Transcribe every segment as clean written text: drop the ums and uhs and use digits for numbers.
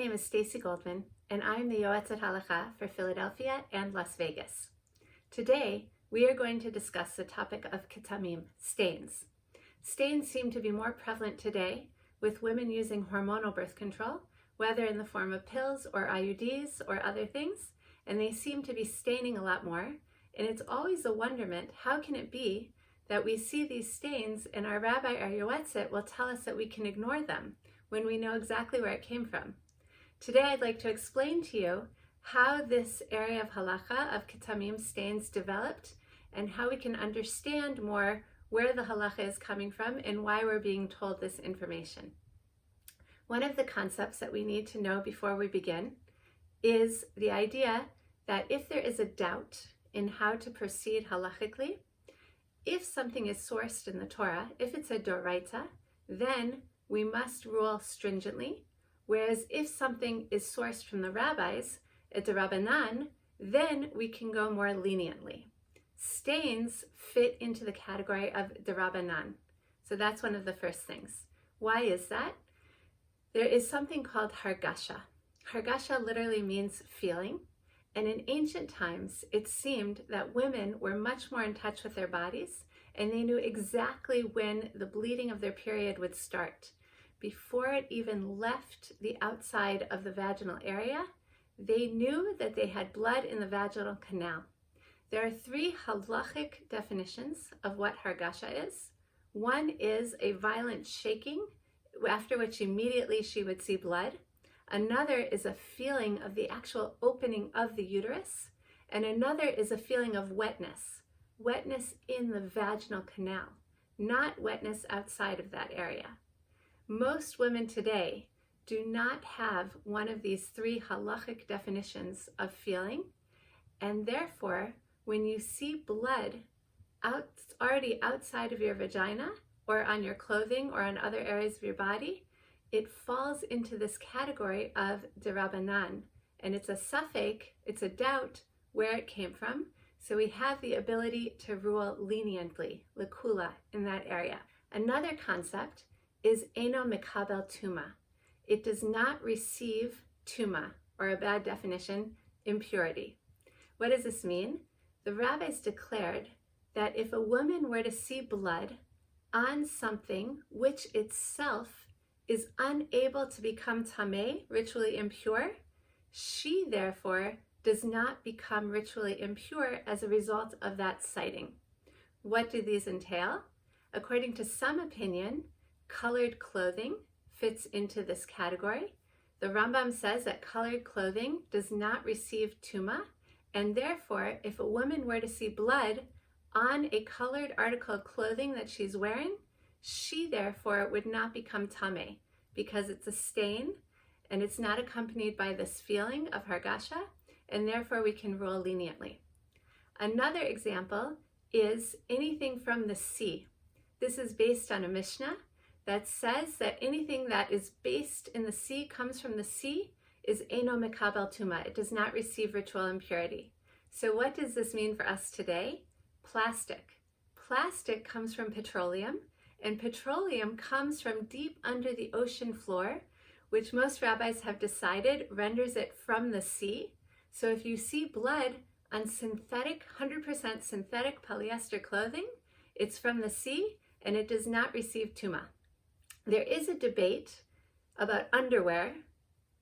name is Stacey Goldman, and I'm the Yoetzet Halacha for Philadelphia and Las Vegas. Today, we are going to discuss the topic of Ketamim, stains. Stains seem to be more prevalent today with women using hormonal birth control, whether in the form of pills or IUDs or other things, and they seem to be staining a lot more. And it's always a wonderment, how can it be that we see these stains and our rabbi, our Yoetzet, will tell us that we can ignore them when we know exactly where it came from. Today I'd like to explain to you how this area of halacha, of Ketamim stains, developed, and how we can understand more where the halacha is coming from and why we're being told this information. One of the concepts that we need to know before we begin is the idea that if there is a doubt in how to proceed halachically, if something is sourced in the Torah, if it's a doraita, then we must rule stringently, whereas if something is sourced from the rabbis, a d'Rabbanan, then we can go more leniently. Stains fit into the category of d'Rabbanan. So that's one of the first things. Why is that? There is something called hargasha. Hargasha literally means feeling. And in ancient times, it seemed that women were much more in touch with their bodies, and they knew exactly when the bleeding of their period would start. Before it even left the outside of the vaginal area, they knew that they had blood in the vaginal canal. There are three halachic definitions of what hargasha is. One is a violent shaking, after which immediately she would see blood. Another is a feeling of the actual opening of the uterus. And another is a feeling of wetness in the vaginal canal, not wetness outside of that area. Most women today do not have one of these three halachic definitions of feeling, and therefore, when you see blood already outside of your vagina or on your clothing or on other areas of your body, it falls into this category of d'Rabbanan, and it's a suffix, it's a doubt where it came from, so we have the ability to rule leniently, lekula, in that area. Another concept is Eino Mekabel Tuma. It does not receive tuma, or a bad definition, impurity. What does this mean? The rabbis declared that if a woman were to see blood on something which itself is unable to become tameh, ritually impure, she therefore does not become ritually impure as a result of that sighting. What do these entail? According to some opinion, colored clothing fits into this category. The Rambam says that colored clothing does not receive tuma, and therefore, if a woman were to see blood on a colored article of clothing that she's wearing, she therefore would not become tameh, because it's a stain and it's not accompanied by this feeling of hargasha, and therefore we can rule leniently. Another example is anything from the sea. This is based on a Mishnah that says that anything that is based in the sea, comes from the sea, is Eino Mekabel Tuma. It does not receive ritual impurity. So what does this mean for us today? Plastic. Plastic comes from petroleum, and petroleum comes from deep under the ocean floor, which most rabbis have decided renders it from the sea. So if you see blood on synthetic, 100% synthetic polyester clothing, it's from the sea and it does not receive tuma. There is a debate about underwear,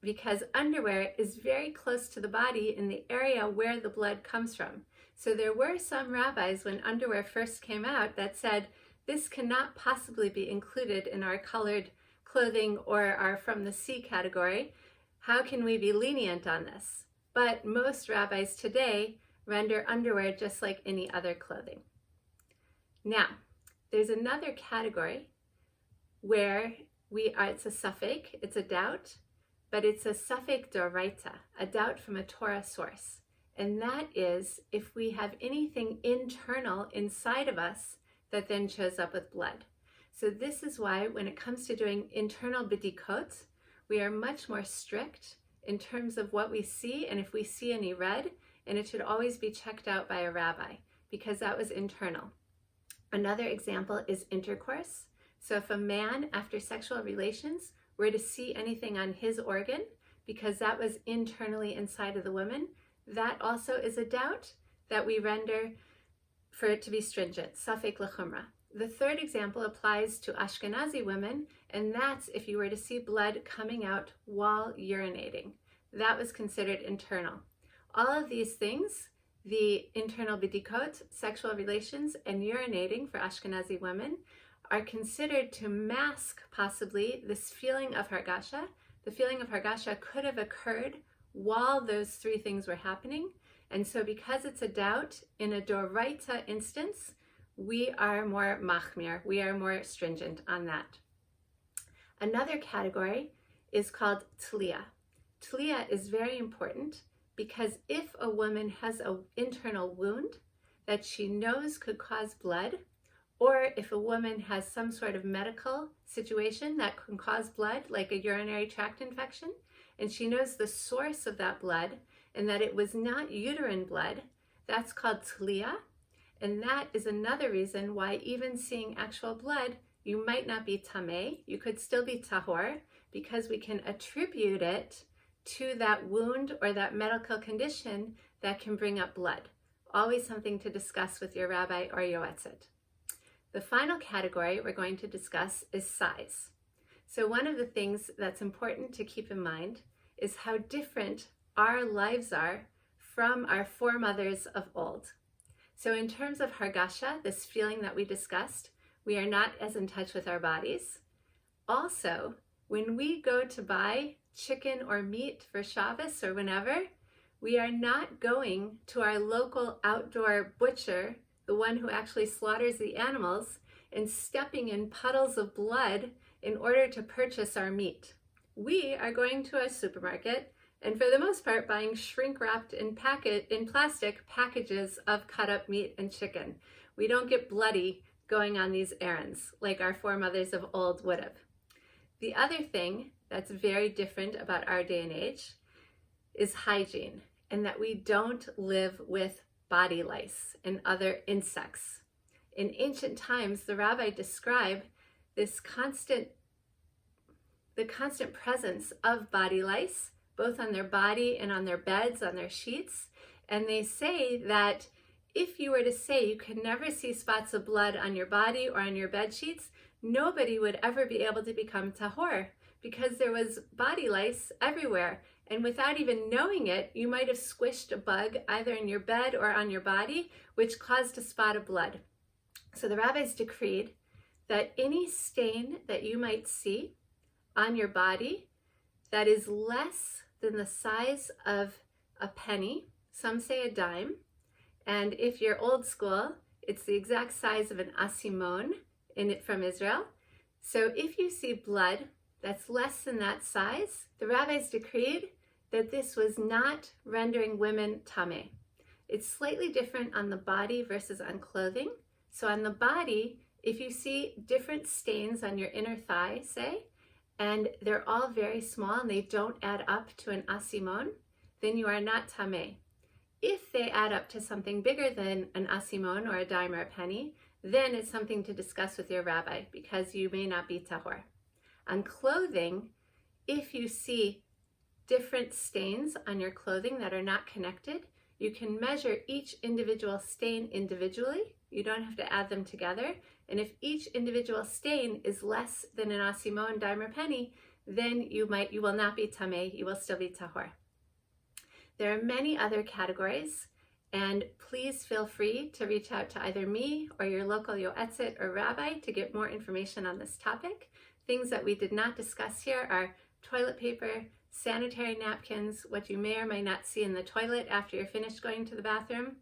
because underwear is very close to the body in the area where the blood comes from. So there were some rabbis when underwear first came out that said, this cannot possibly be included in our colored clothing or our from the sea category. How can we be lenient on this? But most rabbis today render underwear just like any other clothing. Now, there's another category where it's a suffix, it's a doubt, but it's a suffix doraita, a doubt from a Torah source. And that is if we have anything internal inside of us that then shows up with blood. So this is why when it comes to doing internal bidikot, we are much more strict in terms of what we see, and if we see any red, and it should always be checked out by a rabbi, because that was internal. Another example is intercourse. So if a man, after sexual relations, were to see anything on his organ, because that was internally inside of the woman. That also is a doubt that we render for it to be stringent, safek l'chumra. The third example applies to Ashkenazi women, and that's if you were to see blood coming out while urinating. That was considered internal. All of these things, the internal bidikot, sexual relations, and urinating for Ashkenazi women, are considered to mask possibly this feeling of hargasha. The feeling of hargasha could have occurred while those three things were happening. And so because it's a doubt, in a doraita instance, we are more machmir, we are more stringent on that. Another category is called tliya. Tliya is very important because if a woman has an internal wound that she knows could cause blood, or if a woman has some sort of medical situation that can cause blood, like a urinary tract infection, and she knows the source of that blood and that it was not uterine blood, that's called tliya. And that is another reason why even seeing actual blood, you might not be tameh, you could still be tahor, because we can attribute it to that wound or that medical condition that can bring up blood. Always something to discuss with your rabbi or yoetzet. The final category we're going to discuss is size. So one of the things that's important to keep in mind is how different our lives are from our foremothers of old. So in terms of hargasha, this feeling that we discussed, we are not as in touch with our bodies. Also, when we go to buy chicken or meat for Shabbos or whenever, we are not going to our local outdoor butcher, the one who actually slaughters the animals, and stepping in puddles of blood in order to purchase our meat. We are going to a supermarket and for the most part buying shrink-wrapped in plastic packages of cut-up meat and chicken. We don't get bloody going on these errands like our foremothers of old would have. The other thing that's very different about our day and age is hygiene, and that we don't live with body lice and other insects. In ancient times, the rabbi described this constant presence of body lice, both on their body and on their beds, on their sheets. And they say that if you were to say you could never see spots of blood on your body or on your bed sheets, nobody would ever be able to become tahor, because there was body lice everywhere. And without even knowing it, you might have squished a bug either in your bed or on your body, which caused a spot of blood. So the rabbis decreed that any stain that you might see on your body that is less than the size of a penny, some say a dime, and if you're old school, it's the exact size of an asimon from Israel. So if you see blood that's less than that size, the rabbis decreed that this was not rendering women tameh. It's slightly different on the body versus on clothing. So on the body, if you see different stains on your inner thigh, say, and they're all very small and they don't add up to an asimon, then you are not tameh. If they add up to something bigger than an asimon or a dime or a penny, then it's something to discuss with your rabbi, because you may not be tahor. On clothing, if you see different stains on your clothing that are not connected, you can measure each individual stain individually. You don't have to add them together. And if each individual stain is less than an asimon, dime, or penny, then you will not be tameh, you will still be tahor. There are many other categories, and please feel free to reach out to either me or your local yoetzet or rabbi to get more information on this topic. Things that we did not discuss here are toilet paper, sanitary napkins, what you may or may not see in the toilet after you're finished going to the bathroom,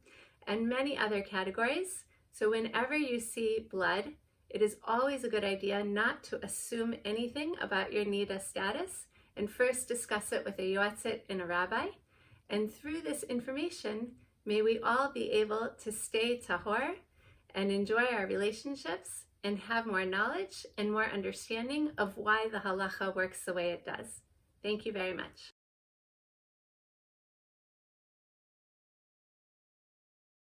and many other categories. So whenever you see blood, it is always a good idea not to assume anything about your Niddah status, and first discuss it with a yoetzet and a rabbi. And through this information, may we all be able to stay tahor and enjoy our relationships and have more knowledge and more understanding of why the halacha works the way it does. Thank you very much.